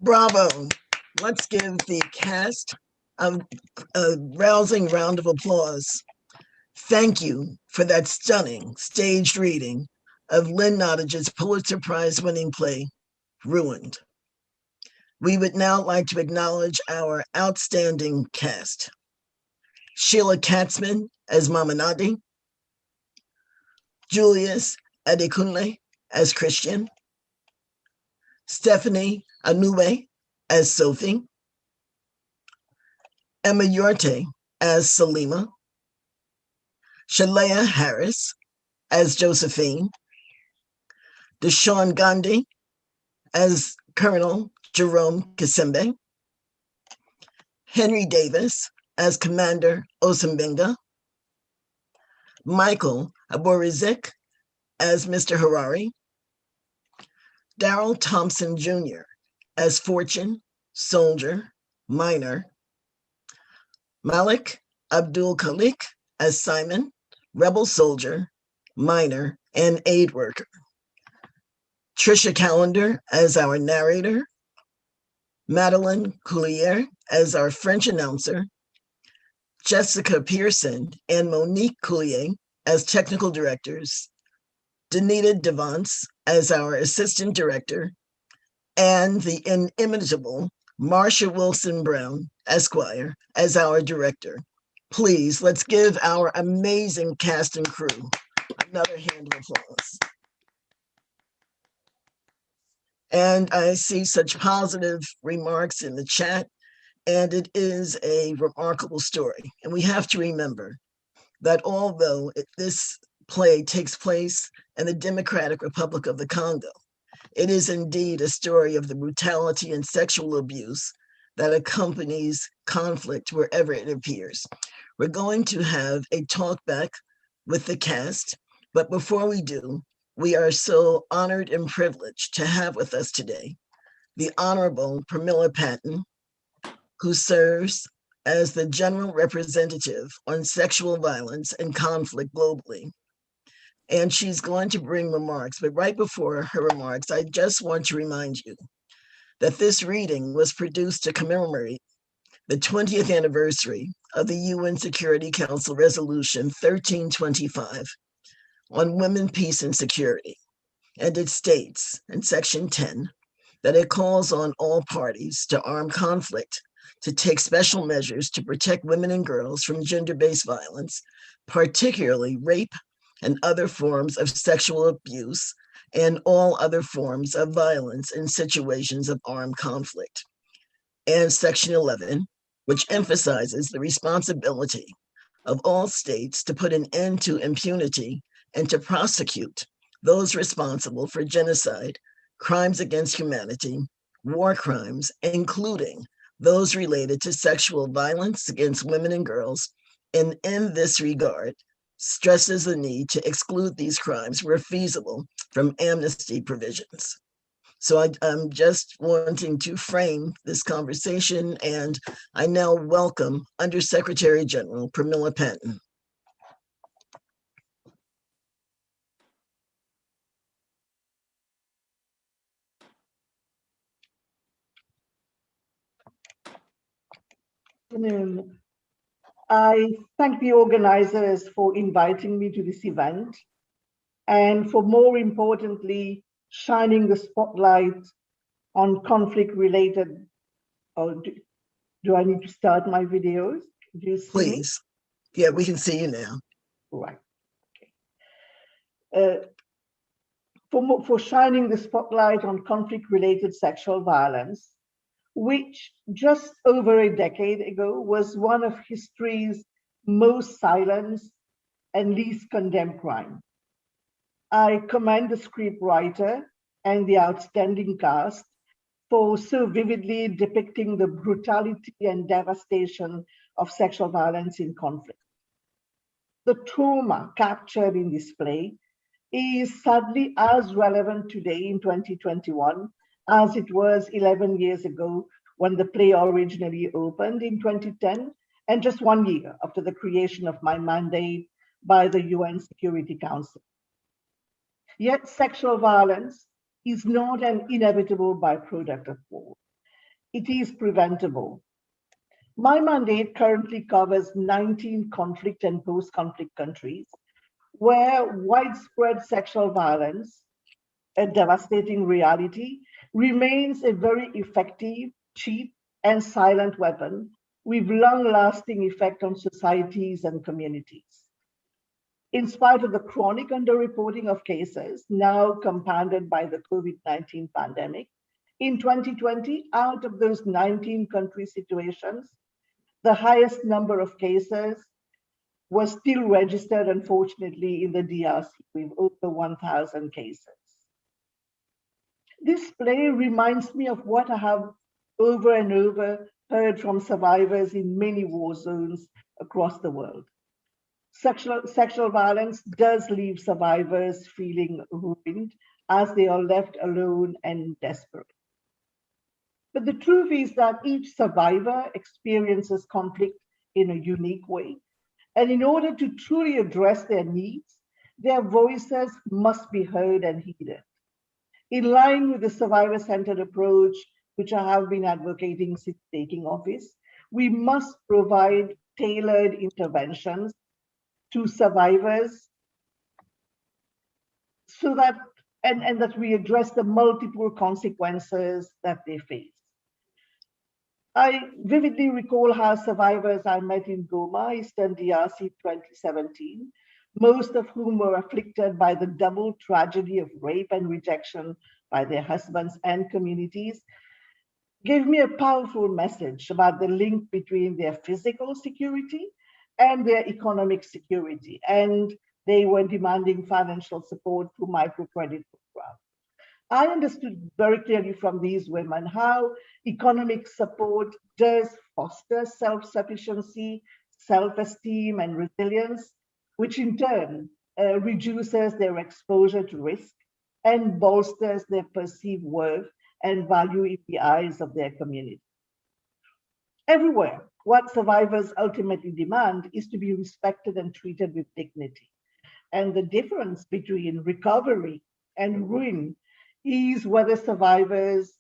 Bravo. Let's give the cast a rousing round of applause. Thank you for that stunning staged reading of Lynn Nottage's Pulitzer Prize-winning play, Ruined. We would now like to acknowledge our outstanding cast. Shelia Katzman as Mama Nadi, Julius Adekunle as Christian, Stephanie Anuwe as Sophie, Emma Yorte as Salima, Sheleah Harris as Josephine, Shawn Gandhi as Colonel Jerome Kisembe, Henry Davis as Commander Osembenga, Michael Abourizik as Mr. Harari, Darrell Thompson Jr. as Fortune, Soldier, Miner, Malik Abdul-Khaaliq as Simon, Rebel Soldier, Miner, and Aid Worker, Tricia Callender as our narrator, Madeline Cuillerier as our French announcer, Jessica Pearson and Monique Coulier as technical directors, Danita Devance as our assistant director, and the inimitable Marsha Wilson Brown, Esquire, as our director. Please, let's give our amazing cast and crew another hand of applause. And I see such positive remarks in the chat, and it is a remarkable story. And we have to remember that although this play takes place in the Democratic Republic of the Congo, it is indeed a story of the brutality and sexual abuse that accompanies conflict wherever it appears. We're going to have a talk back with the cast, but before we do, we are so honored and privileged to have with us today the Honorable Pramila Patten, who serves as the General Representative on Sexual Violence and Conflict globally. And she's going to bring remarks, but right before her remarks, I just want to remind you that this reading was produced to commemorate the 20th anniversary of the UN Security Council Resolution 1325 on Women, Peace, and Security. And it states in Section 10 that it calls on all parties to armed conflict to take special measures to protect women and girls from gender-based violence, particularly rape and other forms of sexual abuse and all other forms of violence in situations of armed conflict. And Section 11, which emphasizes the responsibility of all states to put an end to impunity and to prosecute those responsible for genocide, crimes against humanity, war crimes, including those related to sexual violence against women and girls, and in this regard, stresses the need to exclude these crimes where feasible from amnesty provisions. So I'm just wanting to frame this conversation, and I now welcome Undersecretary General Pramila Patten. Good afternoon. I thank the organizers for inviting me to this event and for, more importantly, shining the spotlight on conflict-related, do I need to start my videos? Do you see Please. Me? Yeah, we can see you now. Right. Okay. For shining the spotlight on conflict-related sexual violence, which just over a decade ago was one of history's most silenced and least condemned crime. I commend the scriptwriter and the outstanding cast for so vividly depicting the brutality and devastation of sexual violence in conflict. The trauma captured in this play is sadly as relevant today in 2021 as it was 11 years ago when the play originally opened in 2010, and just 1 year after the creation of my mandate by the UN Security Council. Yet sexual violence is not an inevitable byproduct of war. it is preventable. My mandate currently covers 19 conflict and post-conflict countries where widespread sexual violence, a devastating reality, remains a very effective, cheap, and silent weapon with long-lasting effect on societies and communities. In spite of the chronic underreporting of cases, now compounded by the COVID-19 pandemic, in 2020, out of those 19 country situations, the highest number of cases was still registered, unfortunately, in the DRC with over 1,000 cases. This play reminds me of what I have over and over heard from survivors in many war zones across the world. Sexual violence does leave survivors feeling ruined as they are left alone and desperate. But the truth is that each survivor experiences conflict in a unique way. And in order to truly address their needs, their voices must be heard and heeded. In line with the survivor-centered approach, which I have been advocating since taking office, we must provide tailored interventions to survivors so that, and that we address the multiple consequences that they face. I vividly recall how survivors I met in Goma, Eastern DRC 2017, most of whom were afflicted by the double tragedy of rape and rejection by their husbands and communities, gave me a powerful message about the link between their physical security and their economic security. And they were demanding financial support through microcredit programs. I understood very clearly from these women how economic support does foster self-sufficiency, self-esteem, and resilience, which in turn reduces their exposure to risk and bolsters their perceived worth and value in the eyes of their community. Everywhere, what survivors ultimately demand is to be respected and treated with dignity. And the difference between recovery and ruin is whether survivors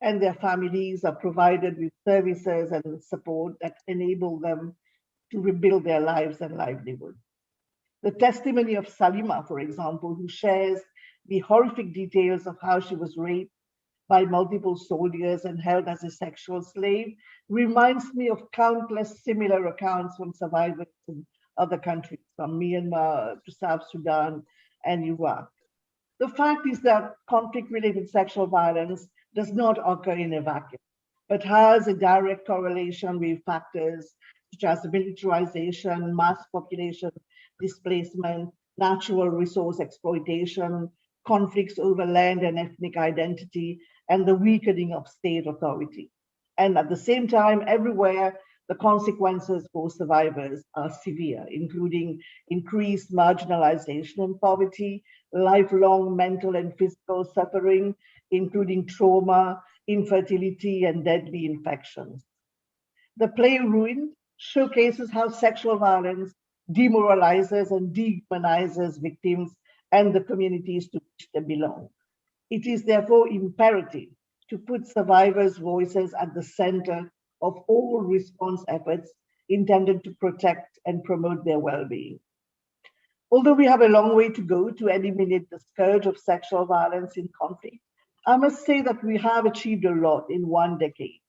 and their families are provided with services and support that enable them to rebuild their lives and livelihood. The testimony of Salima, for example, who shares the horrific details of how she was raped by multiple soldiers and held as a sexual slave, reminds me of countless similar accounts from survivors in other countries, from Myanmar to South Sudan and Iraq. The fact is that conflict-related sexual violence does not occur in a vacuum, but has a direct correlation with factors such as militarization, mass population displacement, natural resource exploitation, conflicts over land and ethnic identity, and the weakening of state authority. And at the same time, everywhere, the consequences for survivors are severe, including increased marginalization and poverty, lifelong mental and physical suffering, including trauma, infertility, and deadly infections. The play Ruined showcases how sexual violence demoralizes and dehumanizes victims and the communities to which they belong. It is therefore imperative to put survivors' voices at the center of all response efforts intended to protect and promote their well-being. Although we have a long way to go to eliminate the scourge of sexual violence in conflict, I must say that we have achieved a lot in 1 decade.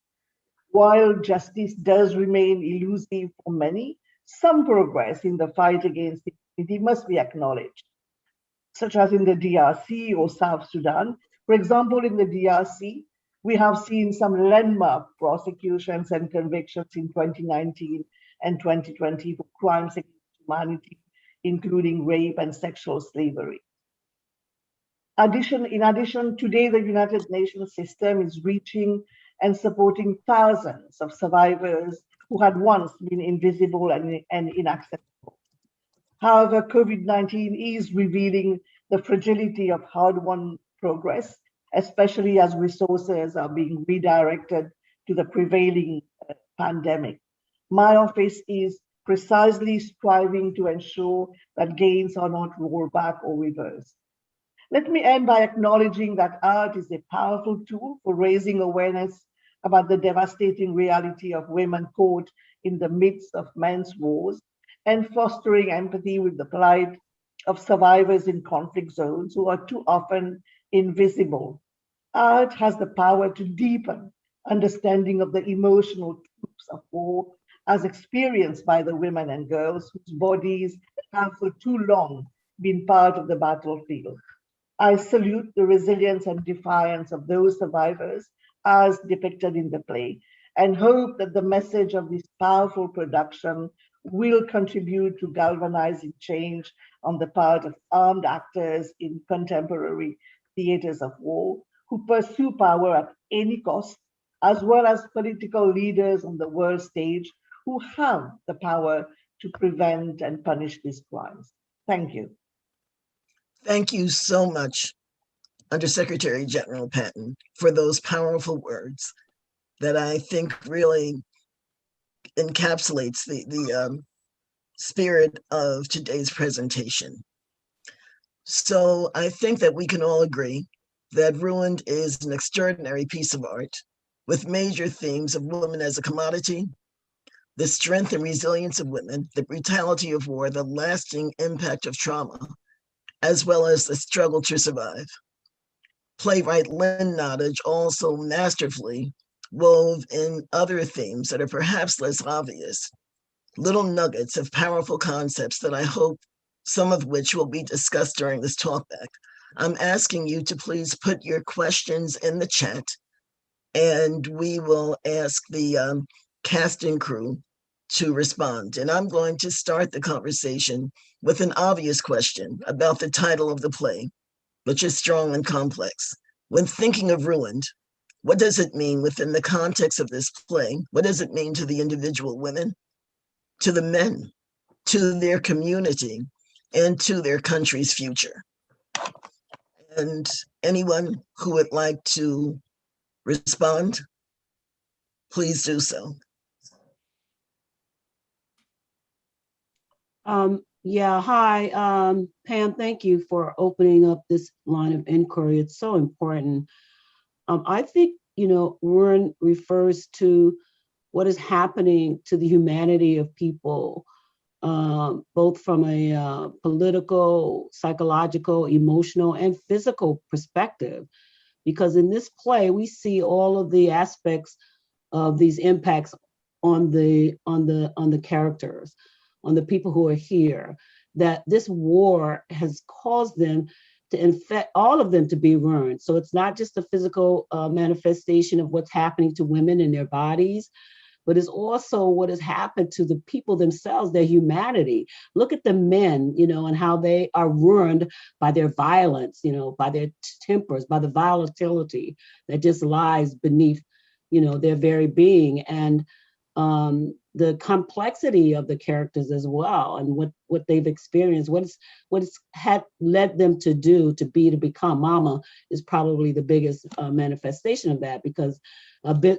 While justice does remain elusive for many, some progress in the fight against impunity must be acknowledged, such as in the DRC or South Sudan. For example, in the DRC, we have seen some landmark prosecutions and convictions in 2019 and 2020 for crimes against humanity, including rape and sexual slavery. In addition, today the United Nations system is reaching and supporting thousands of survivors who had once been invisible and inaccessible. However, COVID-19 is revealing the fragility of hard-won progress, especially as resources are being redirected to the prevailing pandemic. My office is precisely striving to ensure that gains are not rolled back or reversed. Let me end by acknowledging that art is a powerful tool for raising awareness about the devastating reality of women caught in the midst of men's wars, and fostering empathy with the plight of survivors in conflict zones who are too often invisible. Art has the power to deepen understanding of the emotional truths of war as experienced by the women and girls whose bodies have for too long been part of the battlefield. I salute the resilience and defiance of those survivors as depicted in the play, and hope that the message of this powerful production will contribute to galvanizing change on the part of armed actors in contemporary theaters of war who pursue power at any cost, as well as political leaders on the world stage who have the power to prevent and punish these crimes. Thank you. Thank you so much, Undersecretary General Patten, for those powerful words that I think really encapsulates the spirit of today's presentation. So I think that we can all agree that Ruined is an extraordinary piece of art with major themes of women as a commodity, the strength and resilience of women, the brutality of war, the lasting impact of trauma, as well as the struggle to survive. Playwright Lynn Nottage also masterfully wove in other themes that are perhaps less obvious, little nuggets of powerful concepts that I hope some of which will be discussed during this talkback. I'm asking you to please put your questions in the chat, and we will ask the casting crew to respond. And I'm going to start the conversation with an obvious question about the title of the play, which is strong and complex. When thinking of Ruined, what does it mean within the context of this play? What does it mean to the individual women, to the men, to their community, and to their country's future? And anyone who would like to respond, please do so. Yeah, hi, Pam, thank you for opening up this line of inquiry. It's so important. I think, Ruin refers to what is happening to the humanity of people, both from a political, psychological, emotional, and physical perspective. Because in this play, we see all of the aspects of these impacts on the characters, on the people who are here, that this war has caused them to infect all of them to be ruined. So it's not just a physical manifestation of what's happening to women in their bodies, but it's also what has happened to the people themselves, their humanity. Look at the men, and how they are ruined by their violence, by their tempers, by the volatility that just lies beneath, their very being. And the complexity of the characters as well, and what they've experienced, what it's had led them to do, to become. Mama is probably the biggest manifestation of that, because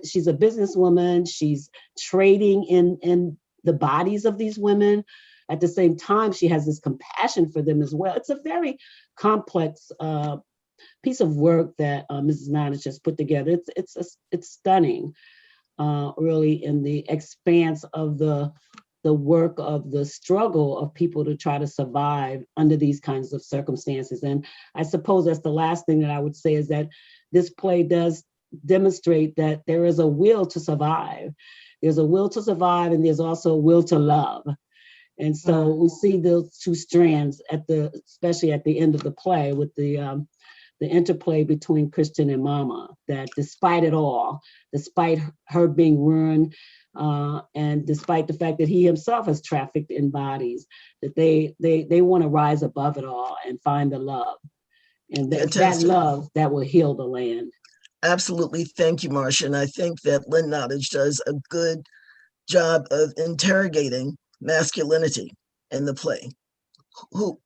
she's a businesswoman, she's trading in the bodies of these women. At the same time, she has this compassion for them as well. It's a very complex piece of work that Mrs. Nottage has put together. It's stunning. Really in the expanse of the work of the struggle of people to try to survive under these kinds of circumstances. And I suppose that's the last thing that I would say, is that this play does demonstrate that there is a will to survive. There's a will to survive, and there's also a will to love. And so we see those two strands especially at the end of the play, with the interplay between Christian and Mama, that despite it all, despite her being ruined, and despite the fact that he himself has trafficked in bodies, that they want to rise above it all and find the love. And that love that will heal the land. Absolutely. Thank you, Marcia. And I think that Lynn Nottage does a good job of interrogating masculinity in the play.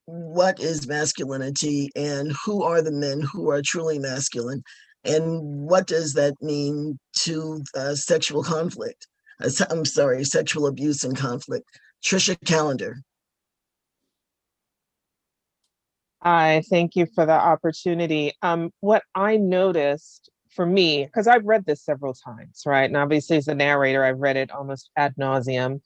What is masculinity, and who are the men who are truly masculine, and what does that mean to sexual conflict? Sexual abuse and conflict. Tricia, Callender. Hi, thank you for the opportunity. What I noticed for me, because I've read this several times, right? And obviously as a narrator, I've read it almost ad nauseum.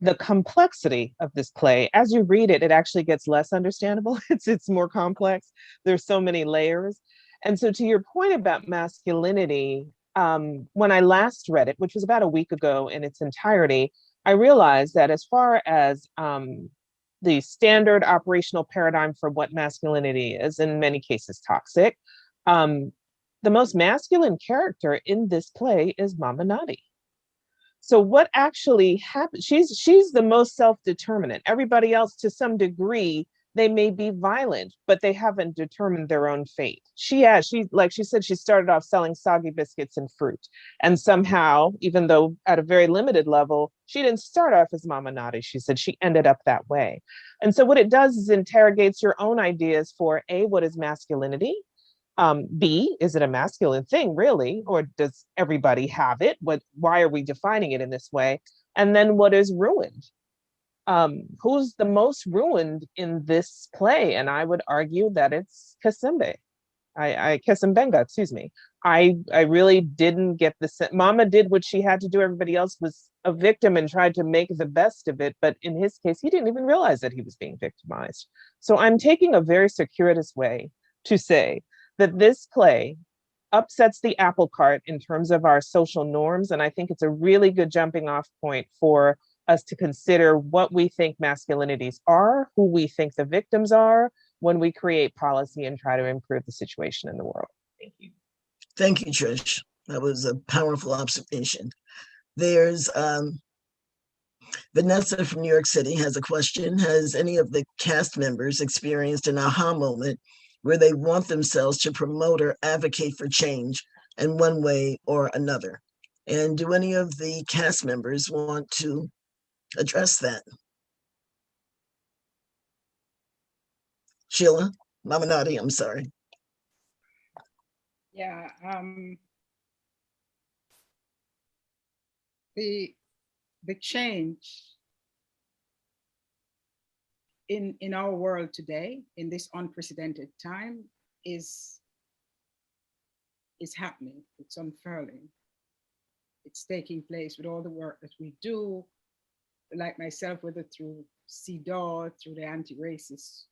The complexity of this play, as you read it, it actually gets less understandable. It's more complex. There's so many layers. And so to your point about masculinity, when I last read it, which was about a week ago in its entirety, I realized that as far as the standard operational paradigm for what masculinity is, in many cases toxic, the most masculine character in this play is Mama Nadi. So what actually happened? She's the most self-determinate. Everybody else, to some degree, they may be violent, but they haven't determined their own fate. Like she said, she started off selling soggy biscuits and fruit. And somehow, even though at a very limited level, she didn't start off as Mama Nadi. She said she ended up that way. And so what it does is interrogates your own ideas for A, what is masculinity? B, is it a masculine thing, really? Or does everybody have it? Why are we defining it in this way? And then what is ruined? Who's the most ruined in this play? And I would argue that it's Kisembe. Kisembenga, excuse me. I really didn't get Mama did what she had to do. Everybody else was a victim and tried to make the best of it. But in his case, he didn't even realize that he was being victimized. So I'm taking a very circuitous way to say that this play upsets the apple cart in terms of our social norms. And I think it's a really good jumping off point for us to consider what we think masculinities are, who we think the victims are, when we create policy and try to improve the situation in the world. Thank you. Thank you, Trish. That was a powerful observation. There's Vanessa from New York City has a question. Has any of the cast members experienced an aha moment where they want themselves to promote or advocate for change in one way or another? And do any of the cast members want to address that? Shelia, Mama Nadi, I'm sorry. Yeah, the change in our world today, in this unprecedented time, is happening. It's unfurling. It's taking place with all the work that we do, like myself, whether through CDAW, through the anti-racist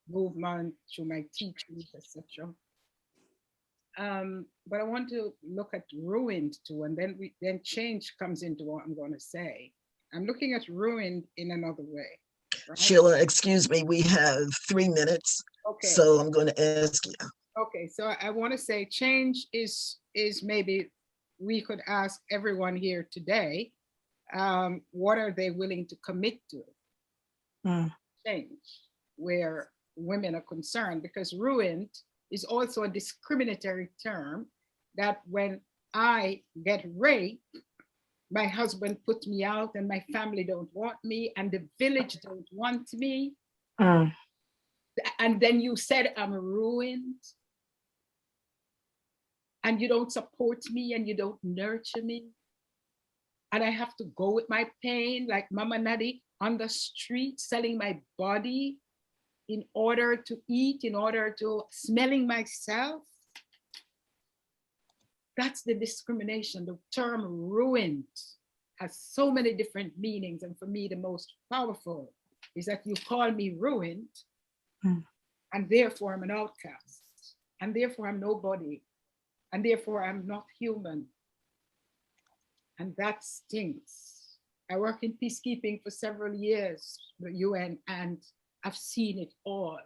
movement, through my teachings, etc. But I want to look at ruined too, and then change comes into what I'm going to say. I'm looking at ruined in another way. Right? Shelia, excuse me, we have 3 minutes, okay. So I'm going to ask you. Okay, so I want to say change is maybe we could ask everyone here today, what are they willing to commit to? Change, where women are concerned, because ruined is also a discriminatory term that when I get raped, my husband put me out and my family don't want me and the village don't want me. And then you said I'm ruined and you don't support me and you don't nurture me. And I have to go with my pain like Mama Nadi on the street selling my body in order to eat, in order to smelling myself. That's the discrimination. The term ruined has so many different meanings. And for me, the most powerful is that you call me ruined, and therefore I'm an outcast, and therefore I'm nobody, and therefore I'm not human. And that stinks. I work in peacekeeping for several years, the UN, and I've seen it all.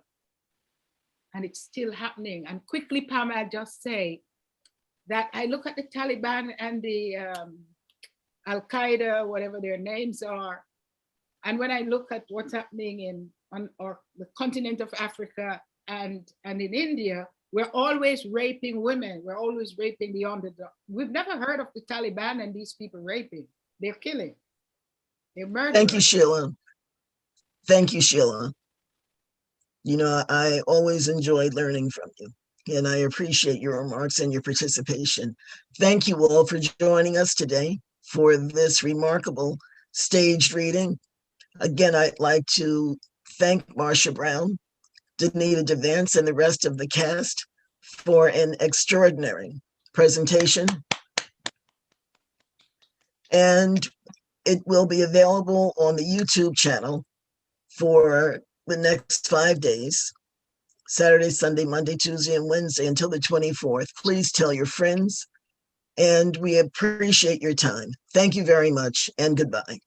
And it's still happening. And quickly, Pam, I'll just say that I look at the Taliban and the Al-Qaeda, whatever their names are, and when I look at what's happening on the continent of Africa and in India, we're always raping women. We're always raping the underdog. We've never heard of the Taliban and these people raping. They're killing. They're murdering. Thank you, Shelia. Thank you, Shelia. You know, I always enjoyed learning from you, and I appreciate your remarks and your participation. Thank you all for joining us today for this remarkable staged reading. Again, I'd like to thank Marsha Brown, Danita DeVance, and the rest of the cast for an extraordinary presentation. And it will be available on the YouTube channel for the next 5 days, Saturday, Sunday, Monday, Tuesday, and Wednesday until the 24th. Please tell your friends, and we appreciate your time. Thank you very much, and goodbye.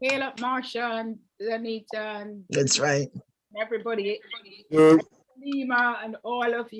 Hail up Marsha and Anita and That's right. everybody, Good. Salima and all of you.